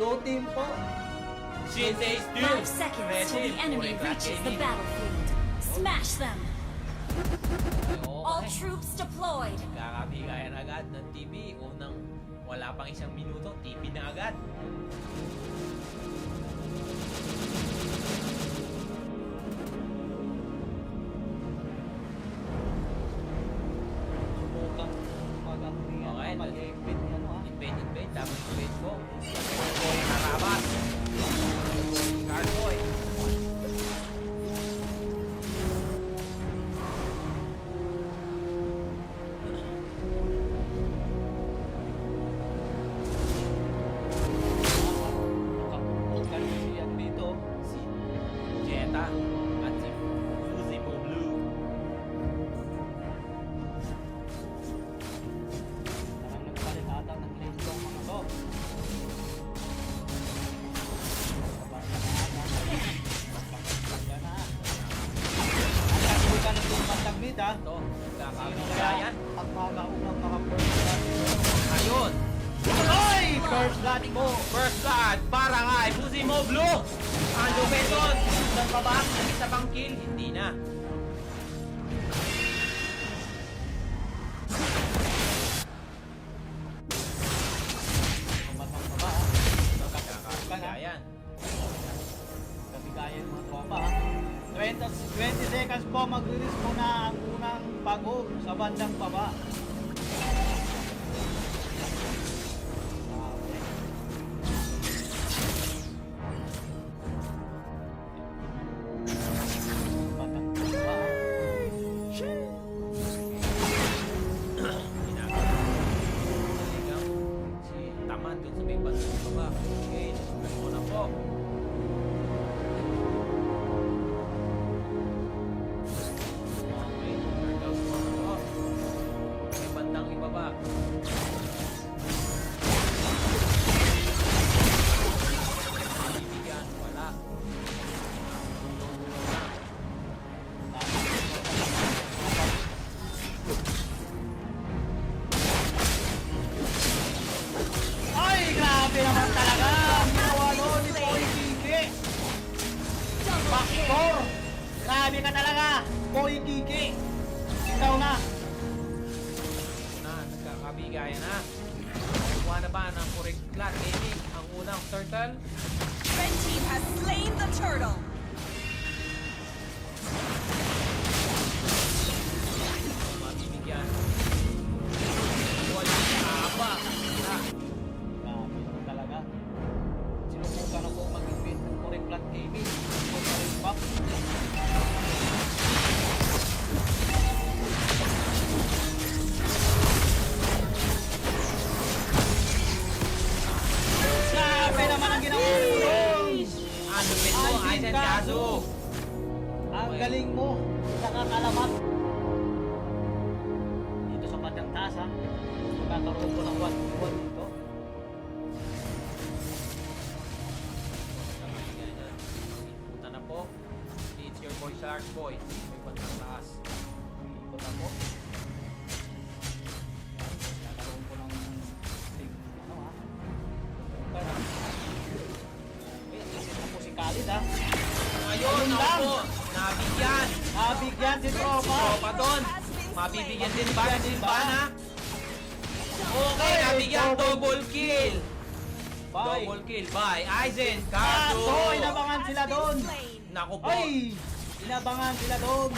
Blue team po. Shinse Steel. 5 seconds till the enemy reaches the battlefield. Smash them! All troops deployed. Kakabigayan agad ng TV. Unang wala pang isang minuto, TV na agad. Subukang Okay, mag-invade yan, ha? Invade. Dapat invade ko. Boy, harabas. Cardboy. Nakapulkan siya dito. Si Jetta at si Fuzimo Blue. Parang nagpalit ata ng lane tong mga to. Basta na. At ang itong bandang mid, ha? Ito, Sino kakabigayan. ang magaunang naka-first blood? Ayun. Ay! First blood mo! First blood para kay Fuzimo Blue. Ando Beton. Saan pa ba? Isa pang kill? Hindi na. Matang pa ba, ha? Kakabigayan. Kabigayan mga tropa, ha? 20 seconds po, mag-release mo na ang unang pag-hook sa bandang baba. Bandang baba, ha? Ginagawa. Si Tamad dun sa may bandang baba. Okay, nasunan mo na po. Okay, workout mo na po. May bandang ibaba. Bibigyan, wala. Tulong-tulong na. Ay, grabe naman talaga! Ang ginawa doon ni Boy Kiki! Backdoor! Grabe ka talaga, Boy Kiki! Ikaw na! Nagkakabigayan na. Nakuha na ba ng Kuriklat Gaming ang unang turtle? Red team has slain the turtle. Mabibigyan. Wala haba. Na. Grabe naman talaga. Sinubukan ako mag-invade ng Correct Plat Gaming. Ito pa rin back. Grabe naman ang ginawa mo doon! Ano mo? Aizen Kazu. Ang galing mo, nakakalamat. Dito sa bandang taas, ha? Magkakaroon ko ng 1v1 dito. Punta na po. It's your boy Shark Boy. May bandang taas. Ikot ako. Magkakaroon ko ng team, ano, ha? Okay, ha? Okay, isip mo po si Khalid, ha? Ayun, Ayun ako lang. po. Nabigyan. Nabigyan si Tropa. Tropa doon. Mabibigyan din ba? Din ba na? Okay, Ay, nabigyan. double Double kill. Bye. Double kill by Aizen Ah, Kazu. so, inabangan sila doon. Naku po. Ay! Inabangan sila doon.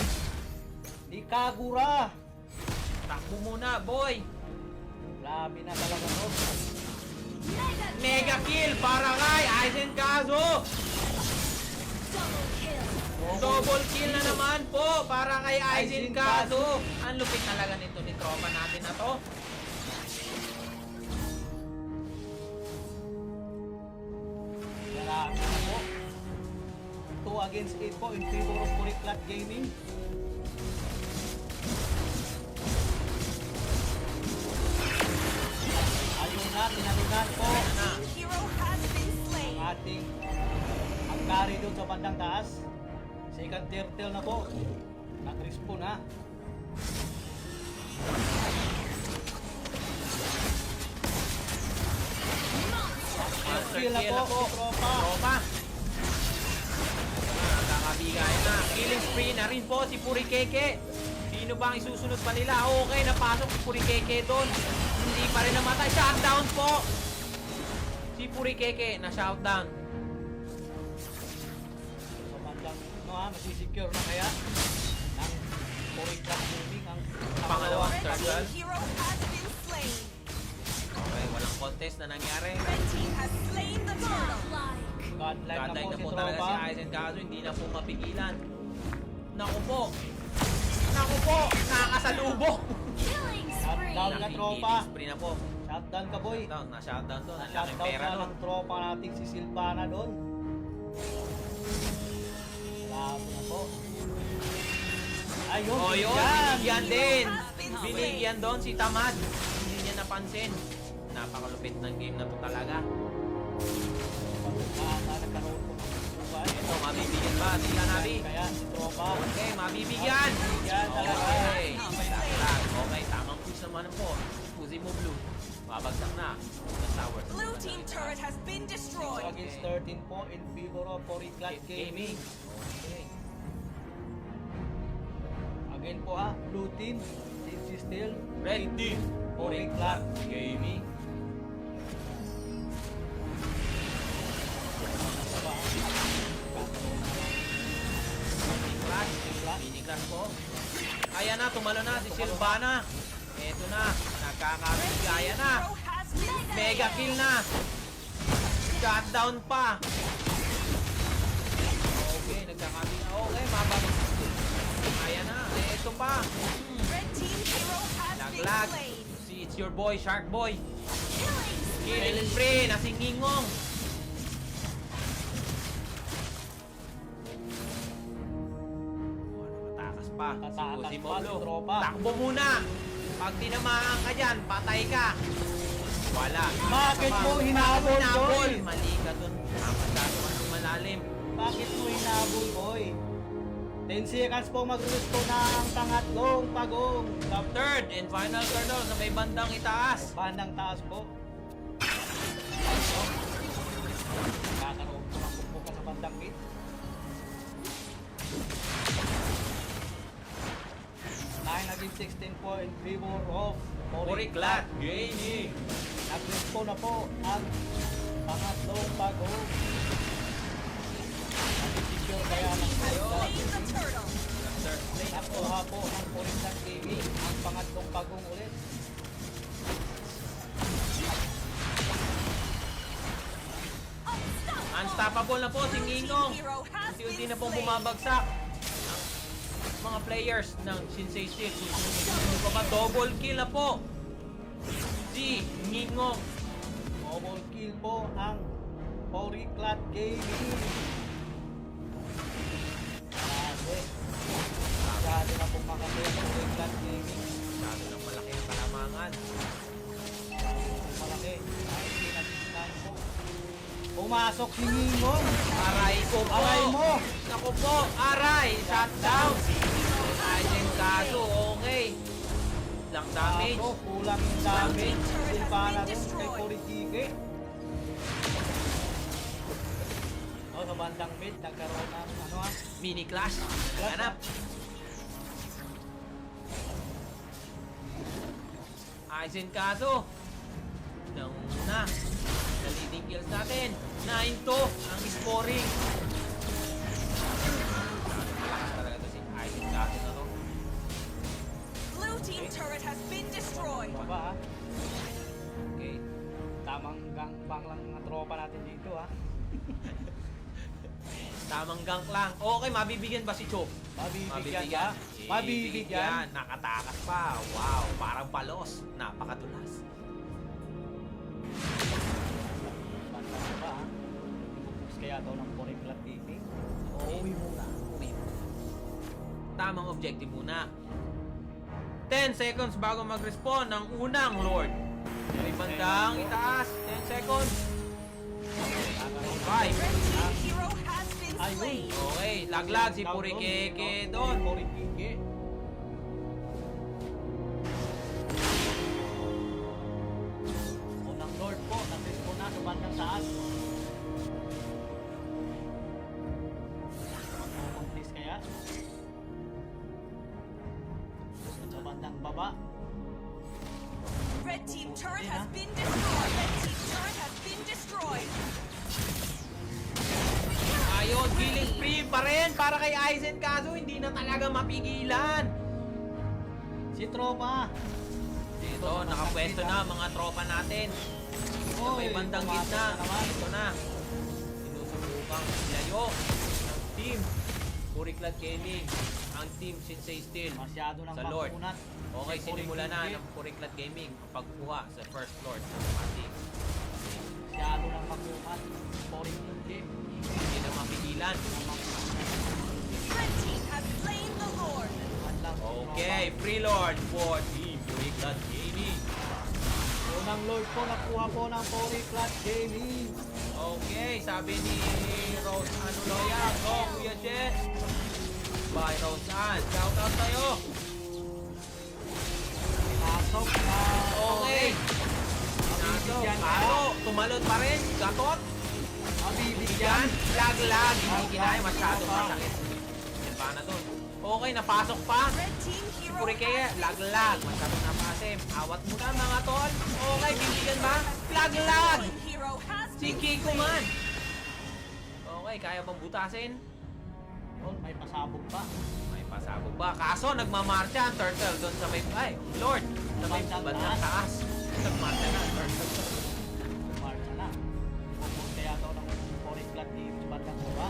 Ni Kagura. Takbo muna, boy. Grabe na talaga to. Mega kill para kay Aizen Kazu. Double kill. Double kill na naman po para kay Aizen Aizen Kazu. Ang lupit talaga nito ni tropa natin na to. Grabe na po. 2 against 8 po in favor of Kuriklat Gaming. Ayun na, tinalunan po Na. Hero has been slain. ang ating ang carry doon sa bandang taas. Second turtle na po. Nag-respawn na. Monster kill na kill po, na po. tropa. Tropa. Nakakabigay na. Killing spree na rin po si Purikeke. Sino ba ang isusunod pa nila? Okay, napasok si Purikeke doon. Hindi pa rin namatay. Shutdown po. Si Purikeke na shutdown. So, bandang, masisecure na kaya ng Porikat Gaming ang Pangalawang Red turtle. team hero has been slain. Okay, walang contest na nangyari. Red team has slain the turtle. Godlike. Godlike na Godlike po na si po talaga tropa. si Aizen kaso hindi na po mapigilan. Naku po. Naku po. Nakakasalubong. Killing spree. Down ka, tropa. Killing spree na po. Shutdown ka, boy. Na-shutdown to. Ang laking Shutdown pera ka nun. ng tropa natin si Silvana doon. Labo na po. Ayun, Oh, yun. yan. Binigyan din. Has been slain. Binigyan doon si Tamad. Hindi niya napansin. Napakalupit ng game na to talaga. Nagkaroon po ng buwan. Ito, mabibigyan ba? Sila Nabi. Kaya si tropa. Okay, mabibigyan. Yan talaga. Okay. Okay, tamang push naman po. Pusi mo blue. Babagsak na. The tower. Blue team turret has been destroyed. Against 13 po in favor of Porikat Gaming. Okay. Again po blue team. Since still Red team. Porikat Gaming. Mini crash po. Kaya na, tumalo na si Silvana. Eto na, nakakabigaya na. Hero has been Mega kill na. Shutdown pa. Okay, nagkakabigay. Okay, mababag. Kaya na, eto pa. Red team hero has been Laglag. slain. Si It's Your Boy, Shark Boy. Killing spree. Killing spree, nasingingong. Takas pa. Tatakas Si pa si Molo. tropa. Takbo muna. Pag tinamaan ka dyan, patay ka. Wala. Bakit Sama. mo hinabol, Hinabol. boy? Mali ka dun. Masyado ka lumalalim. Bakit mo hinabol, boy? 10 seconds po mag-respawn na ang pangatlong pagong sa Third and final turtle sa may bandang itaas. bandang taas po. Kakaroon po ng pagbuka sa bandang mid. Nine against 16 po in favor of Puriklat Gaming. Nag-respawn na po ang pangatlong pagong. Secure kaya ng Slain the turtle. Third play na po. nakuha po ng Porikat Gaming ang pangatlong pagong ulit. Unstoppable na po si Blue team Ngingong. hero has Unti-unti been na pong slain. bumabagsak mga players ng Shinsei Steel. Ano pa ba? Double kill na po si Ngingong. Double kill po ang Porikat Gaming. Grabe. Grabe na po makakaya ang Porikat Gaming. Masyado ng malaki ang kalamangan. Malaki. Ay, hindi natin po. Pumasok si Ningong. Aray ko po. Aray mo. Naku po. Aray. Shutdown. Ayun kaso. Okay. Lang damage. Ako, kulang yung damage. Turret has Silvana been dun kay destroyed. Porikike. O, sa bandang mid, nagkaroon ng Mini clash. Ganap. Aizen kaso. Nauna. Sa leading kills natin. 9-2 ang scoring. Malakas talaga to si Aizen kaso na to. Blue team turret has been destroyed. Baba, ha? Okay. Tamang gangbang lang mga tropa natin dito, ha? Tamang gank lang. Okay, mabibigyan ba si Chop? Mabibigyan ka? Mabibigyan? Nakatakas pa. Wow, parang palos. Napakadulas. Banda ka ba, ha? Ibubuks kaya daw ng Porikat Gaming. Uwi muna. Uwi muna. Tamang objective muna. 10 seconds bago mag-respawn ng unang Lord. May bandang itaas. 10 seconds. 5. Red team hero has been Ayun. slain. Okay, laglag si Purikeke doon. Porikike. Unang Lord po, nag-respawn na sa bandang taas. baba. Red team turret has been destroyed. Red team turret has been destroyed. Ayun, killing spree pa rin para kay Aizen, kaso hindi na talaga mapigilan. Si tropa. Dito, nakapwesto na mga tropa natin. Sa may bandang pumasok gitna, na naman. ito na. Sinusubukang ilayo ng team Puriklat Gaming, ang team Shinsei Steel Masyado nang sa Lord. makunat. Okay, Si sinimula na Puriklat ng Puriklat Gaming ang pagkuha sa first Lord ng ating Masyado nang makunat. Puriklat game. hindi na mapigilan. Red team has slain the Lord. Okay, free Lord for team Puriklat Gaming. Unang Lord po, nakuha po ng Puriklat Gaming. Okay, sabi ni Rose Anuloya, go Kuya Jet. Bye Rose Ann, shout out sa'yo. Pasok na. Okay. Naso, Mabibigyan ka. Palo, tumalon pa rin, gatot. Mabibigyan. Yan, lag, hindi kinaya, masyado masakit. Yan pa na dun. Okay, napasok pa. Red team hero Purikea, has been lag, masyado na pasim. Awat mo na mga tol. Okay, bibigyan ba? Lag. Hero has Si been Kiko slain. man. Okay, kaya bang butasin? Oh, may pasabog pa. May pasabog ba? Kaso nagmamarcha ang turtle doon sa may... Ay, Lord! Sa may Bandang bandang taas. Nagmarcha na ang turtle. Marcha na. Pupunta yata ako ng Puriklat Game sa bandang baba.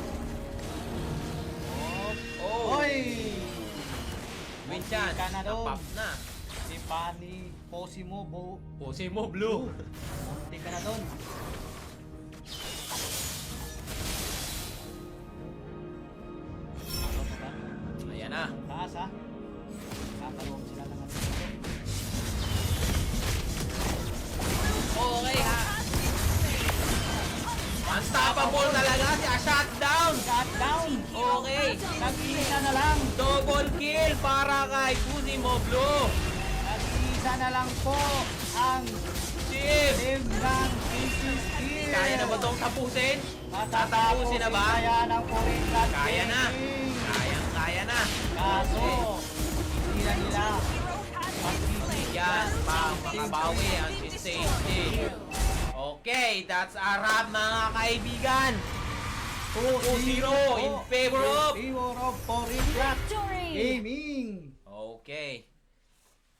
Oh! Oy! Win chance. Ka na doon. Napap na. Si Pani Posimo Bo. Pose mo, blue. Hindi ka na doon. Ano pa ba? Ayan na. Taas ha. Kakalawang sila ng ano. Okay ha. Unstoppable talaga siya. Shutdown. Shut down! Okay. Nag-isa na lang! Double kill para kay Fusimo Blue. Nag-isa na lang po ang Chief. team ng Easy Steel! Kaya na ba itong tapusin? Matatapusin Tatapusin na ba? Kaya ng Puriklat Kaya na. Gaming. Kaya na. Kaso, hindi na nila Hero has been slain. Yan, makabawi ang Shinsei. Okay, that's a wrap mga kaibigan. 2-0 in favor of... Puriklat Victory! Gaming! Okay.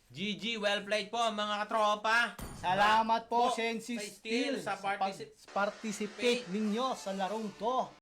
GG, well played po mga katropa. Salamat po, Po, Sensi kay Steel Steel, sa participate ninyo sa larong to.